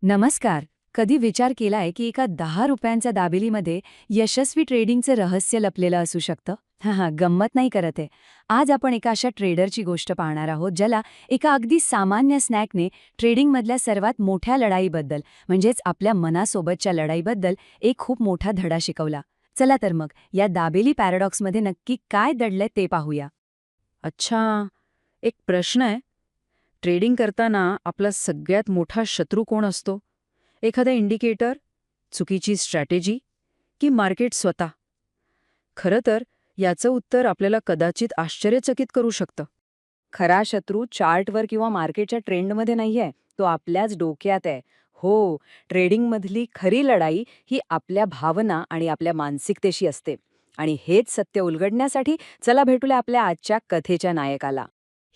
नमस्कार. कधी विचार केलाय की एका 10 रुपयांच्या दाबेलीमध्ये यशस्वी ट्रेडिंगचं रहस्य लपलेलं असू शकतं? हां, गंमत नाही करत आहे. आज आपण एका अशा ट्रेडरची गोष्ट पाहणार आहोत, ज्याला एका अगदी सामान्य स्नॅकने ट्रेडिंगमधल्या सर्वात मोठ्या लढाईबद्दल, म्हणजेच आपल्या मनासोबतच्या लढाईबद्दल एक खूप मोठा धडा शिकवला. चला तर मग, या दाबेली पॅराडॉक्समध्ये नक्की काय दडलंय ते पाहूया. अच्छा, एक प्रश्न आहे. ट्रेडिंग करताना आपला सगळ्यात मोठा शत्रू कोण असतो? एखादा इंडिकेटर, चुकीची स्ट्रॅटेजी की मार्केट स्वतः? खरं तर याचं उत्तर आपल्याला कदाचित आश्चर्यचकित करू शकतं. खरा शत्रू चार्टवर किंवा मार्केटच्या ट्रेंडमध्ये नाहीये, तो आपल्याच डोक्यात आहे. हो, ट्रेडिंगमधली खरी लढाई ही आपल्या भावना आणि आपल्या मानसिकतेशी असते. आणि हेच सत्य उलगडण्यासाठी चला भेटूया आपल्या आजच्या कथेच्या नायकाला.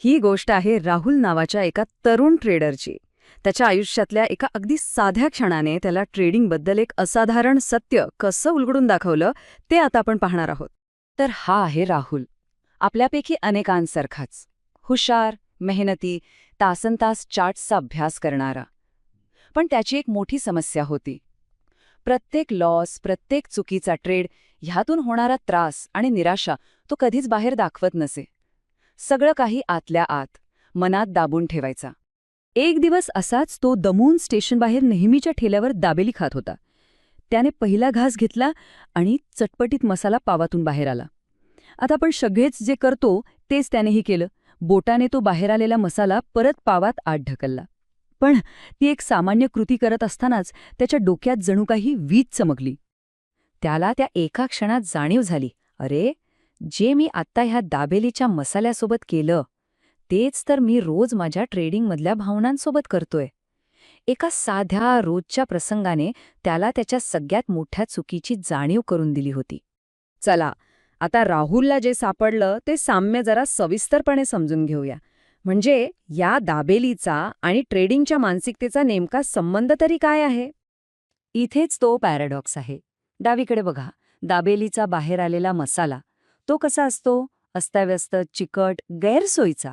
ही गोष्ट आहे राहुल नावाच्या एका तरुण ट्रेडरची. त्याच्या आयुष्यातल्या एका अगदी साध्या क्षणाने त्याला ट्रेडिंगबद्दल एक असाधारण सत्य कसं उलगडून दाखवलं ते आता आपण पाहणार आहोत. तर हा आहे राहुल. आपल्यापैकी अनेकांसारखाच. हुशार, मेहनती, तासनतास चार्ट्सचा अभ्यास करणारा. पण त्याची एक मोठी समस्या होती. प्रत्येक लॉस, प्रत्येक चुकीचा ट्रेड ह्यातून होणारा त्रास आणि निराशा तो कधीच बाहेर दाखवत नसे. सगळं काही आतल्या आत, मनात दाबून ठेवायचा. एक दिवस असाच तो दमून स्टेशनबाहेर नेहमीच्या ठेल्यावर दाबेली खात होता. त्याने पहिला घास घेतला आणि चटपटीत मसाला पावातून बाहेर आला. आता आपण सगळेच जे करतो तेच त्यानेही केलं. बोटाने तो बाहेर आलेला मसाला परत पावात आत ढकलला. पण ती एक सामान्य कृती करत असतानाच त्याच्या डोक्यात जणू काही वीज चमकली. त्याला त्या एका क्षणात जाणीव झाली, अरे, जे मी आत्ता ह्या दाबेलीच्या मसाल्यासोबत केलं, तेच तर मी रोज माझ्या ट्रेडिंगमधल्या भावनांसोबत करतोय. एका साध्या रोजच्या प्रसंगाने त्याला त्याच्या सगळ्यात मोठ्या चुकीची जाणीव करून दिली होती. चला, आता राहुलला जे सापडलं ते साम्य जरा सविस्तरपणे समजून घेऊया. म्हणजे या दाबेलीचा आणि ट्रेडिंगच्या मानसिकतेचा नेमका संबंध तरी काय आहे? इथेच तो पॅराडॉक्स आहे. डावीकडे बघा, दाबेलीचा बाहेर आलेला मसाला. तो कसा असतो? अस्ताव्यस्त, चिकट, गैरसोयीचा.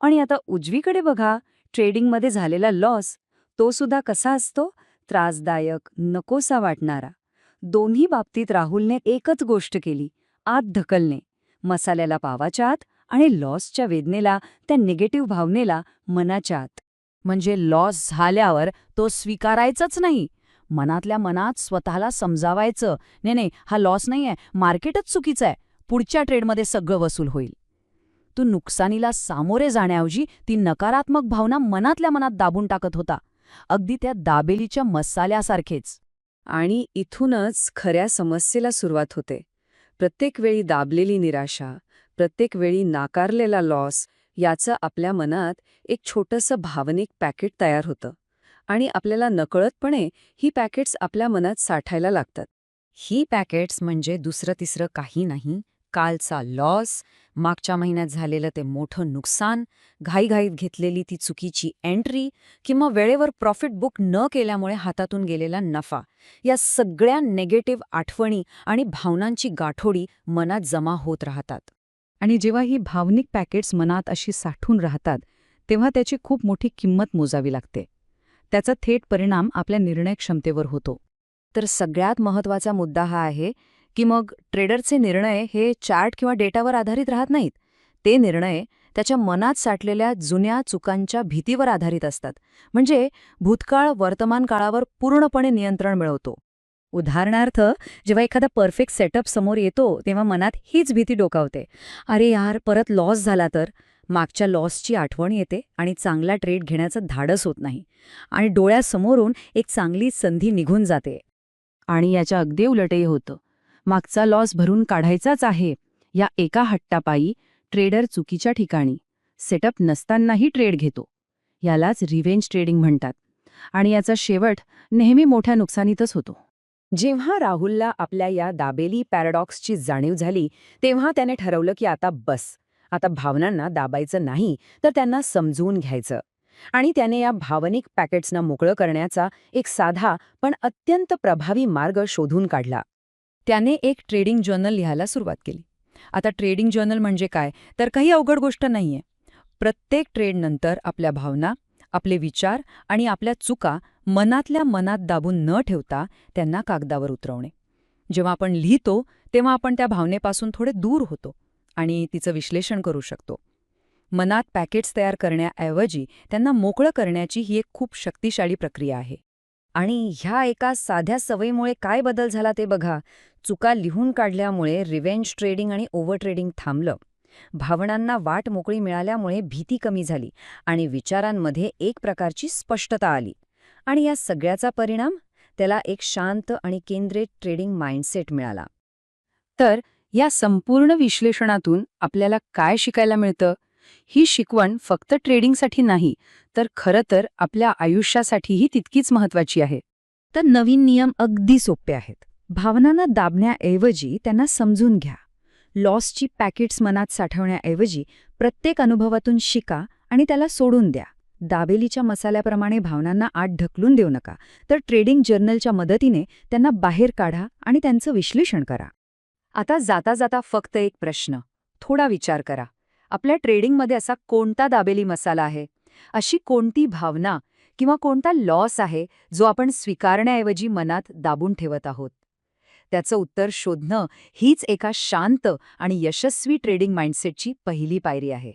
आणि आता उजवीकडे बघा, ट्रेडिंगमध्ये झालेला लॉस. तो सुद्धा कसा असतो? त्रासदायक, नकोसा वाटणारा. दोन्ही बाबतीत राहुलने एकच गोष्ट केली, आत ढकलणे. मसाल्याला पावाच्या आत आणि लॉसच्या वेदनेला, त्या निगेटिव्ह भावनेला मनाच्या आत. म्हणजे लॉस झाल्यावर तो स्वीकारायचाच नाही. मनातल्या मनात स्वतःला समजावायचं, नाही नाही, हा लॉस नाहीये, मार्केटच चुकीचं आहे, पुढच्या ट्रेडमध्ये सगळं वसूल होईल. तो नुकसानीला सामोरे जाण्याऐवजी ती नकारात्मक भावना मनातल्या मनात दाबून टाकत होता, अगदी त्या दाबेलीच्या मसाल्यासारखेच. आणि इथूनच खऱ्या समस्येला सुरुवात होते. प्रत्येक वेळी दाबलेली निराशा, प्रत्येक वेळी नाकारलेला लॉस, याचं आपल्या मनात एक छोटंसं भावनिक पॅकेट तयार होतं. आणि आपल्याला नकळतपणे ही पॅकेट्स आपल्या मनात साठायला लागतात. ही पॅकेट्स म्हणजे दुसरं तिसरं काही नाही, कालचा लॉस, मागच्या महिन्यात झालेलं ते मोठं नुकसान, घाईघाईत घेतलेली ती चुकीची एंट्री किंवा वेळेवर प्रॉफिट बुक न केल्यामुळे हातातून गेलेला नफा. या सगळ्या नेगेटिव्ह आठवणी आणि भावनांची गाठोडी मनात जमा होत राहतात. आणि जेव्हा ही भावनिक पॅकेट्स मनात अशी साठून राहतात, तेव्हा त्याची खूप मोठी किंमत मोजावी लागते. त्याचा थेट परिणाम आपल्या निर्णय क्षमतेवर होतो. तर सगळ्यात महत्त्वाचा मुद्दा हा आहे की मग ट्रेडरचे निर्णय हे चार्ट किंवा डेटावर आधारित राहत नाहीत. ते निर्णय त्याच्या मनात साठलेल्या जुन्या चुकांच्या भीतीवर आधारित असतात. म्हणजे भूतकाळ वर्तमान काळावर पूर्णपणे नियंत्रण मिळवतो. उदाहरणार्थ, जेव्हा एखादा परफेक्ट सेटअप समोर येतो तेव्हा मनात हीच भीती डोकावते, अरे यार, परत लॉस झाला तर. मागच्या लॉसची आठवण येते आणि चांगला ट्रेड घेण्याचं धाडस होत नाही. आणि डोळ्यासमोरून एक चांगली संधी निघून जाते. आणि याच्या अगदी उलटही होतं. मागचा लॉस भरून काढायचाच आहे या एका हट्टापायी ट्रेडर चुकीच्या ठिकाणी, सेटअप नसतानाही ट्रेड घेतो. यालाच रिव्हेंज ट्रेडिंग म्हणतात. आणि याचा शेवट नेहमी मोठ्या नुकसानीतच होतो. जेव्हा राहुलला आपल्या या दाबेली पॅराडॉक्सची जाणीव झाली, तेव्हा त्याने ठरवलं की आता बस. आता भावनांना दाबायचं नाही, तर त्यांना समजून घ्यायचं. आणि त्याने या भावनिक पॅकेट्सना मोकळं करण्याचा एक साधा पण अत्यंत प्रभावी मार्ग शोधून काढला. त्याने एक ट्रेडिंग जर्नल लिहायला सुरुवात केली. आता ट्रेडिंग जर्नल म्हणजे काय, तर काही अवघड गोष्ट नाहीये. प्रत्येक ट्रेडनंतर आपल्या भावना, आपले विचार आणि आपल्या चुका मनातल्या मनात दाबून न ठेवता त्यांना कागदावर उतरवणे. जेव्हा आपण लिहितो तेव्हा आपण त्या भावनेपासून थोडे दूर होतो आणि तिचं विश्लेषण करू शकतो. मनात पॅकेट्स तयार करण्याऐवजी त्यांना मोकळं करण्याची ही एक खूप शक्तिशाली प्रक्रिया आहे. आणि ह्या एका साध्या सवयीमुळे काय बदल झाला ते बघा. चुका लिहून काढल्यामुळे रिव्हेंज ट्रेडिंग आणि ओव्हर ट्रेडिंग थांबलं. भावनांना वाट मोकळी मिळाल्यामुळे भीती कमी झाली आणि विचारांमध्ये एक प्रकारची स्पष्टता आली. आणि या सगळ्याचा परिणाम त्याला एक शांत आणि केंद्रित ट्रेडिंग माइंडसेट मिळाला. तर या संपूर्ण विश्लेषणातून आपल्याला काय शिकायला मिळतं? ही शिकवण फक्त ट्रेडिंगसाठी नाही, तर खरं तर आपल्या आयुष्यासाठीही तितकीच महत्वाची आहे. तर नवीन नियम अगदी सोपे आहेत. भावनांना दाबण्याऐवजी त्यांना समजून घ्या. लॉसची पॅकेट्स मनात साठवण्याऐवजी प्रत्येक अनुभवातून शिका आणि त्याला सोडून द्या. दाबेलीच्या मसाल्याप्रमाणे भावनांना आत ढकलून देऊ नका, तर ट्रेडिंग जर्नलच्या मदतीने त्यांना बाहेर काढा आणि त्यांचं विश्लेषण करा. आता जाता जाता फक्त एक प्रश्न, थोडा विचार करा. आपल्या ट्रेडिंगमध्ये असा कोणता दाबेली मसाला आहे? अशी कोणती भावना किंवा कोणता लॉस आहे जो आपण स्वीकारण्याऐवजी मनात दाबून ठेवत आहोत? त्याचं उत्तर शोधणं हीच एका शांत आणि यशस्वी ट्रेडिंग माइंडसेटची पहिली पायरी आहे.